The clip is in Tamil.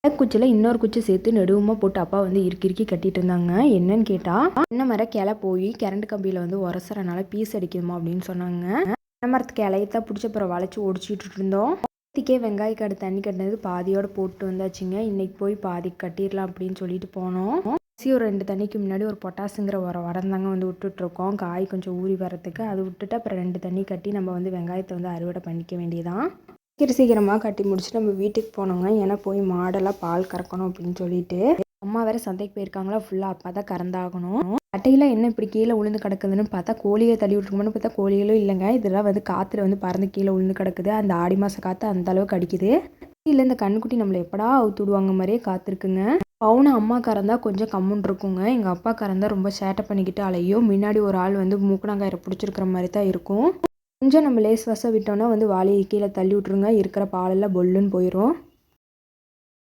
குச்சியில் இன்னொரு குச்சி சேர்த்து நெடுவுமா போட்டு அப்பா வந்து இறுக்கி கட்டிட்டு இருந்தாங்க. என்னன்னு கேட்டால், தென்னை மர கிளை போய் கரண்ட் கம்பியில் வந்து உரசுறனால பீஸ் அடிக்குதுமா அப்படின்னு சொன்னாங்க. தென்னை மரத்துக்கு இலையத்தான் பிடிச்ச அப்புறம் வளைச்சி ஒடிச்சிட்டு இருந்தோம். நேற்றுக்கே வெங்காய காடு தண்ணி கட்டினது பாதியோடு போட்டு வந்தாச்சுங்க. இன்னைக்கு போய் பாதி கட்டிடலாம் அப்படின்னு சொல்லிட்டு போனோம். ஒரு 2 தண்ணிக்கு முன்னாடி ஒரு பொட்டாசுங்கிற உரம் தாங்க வந்து விட்டுட்ருக்கோம். காய் கொஞ்சம் ஊறி வரத்துக்கு அது விட்டுட்டு அப்புறம் 2 தண்ணி கட்டி நம்ம வந்து வெங்காயத்தை வந்து அறுவடை பண்ணிக்க வேண்டியதான். சீக்கிரமாக கட்டி முடிச்சுட்டு நம்ம வீட்டுக்கு போனோங்க. ஏன்னா போய் மாடெல்லாம் பால் கறக்கணும் அப்படின்னு சொல்லிட்டு. அம்மா வேறு சந்தைக்கு போயிருக்காங்களா, ஃபுல்லாக அப்பா தான் கறந்தாகணும். அட்டையில் என்ன இப்படி கீழே உளுந்து கிடக்குதுன்னு பார்த்தா கோழியை தள்ளி விட்டுருக்கோம்னு பார்த்தா கோழிகளும் இல்லைங்க. இதெல்லாம் வந்து காற்றுல வந்து பறந்து கீழே உளுந்து கிடக்குது. அந்த ஆடி மாத காற்று அந்த அளவுக்கு அடிக்குது. இல்லை இந்த கண்ணுக்குட்டி நம்மளை எப்படா அவுத்து விடுவாங்க மாதிரியே காத்திருக்குங்க. பவுனை அம்மா கறந்தா கொஞ்சம் கம்முன்னு இருக்குங்க. எங்கள் அப்பா கறந்தா ரொம்ப சேட்டை பண்ணிக்கிட்டு அலையும். முன்னாடி ஒரு ஆள் வந்து மூக்கணாங்கயிறை பிடிச்சிருக்கிற மாதிரி தான் இருக்கும். கொஞ்சம் நம்ம லேஸ் வசம் விட்டோன்னா வந்து வாளியை கீழே தள்ளி விட்ருங்க. இருக்கிற பாலெல்லாம் பொல்லுன்னு போயிடும்.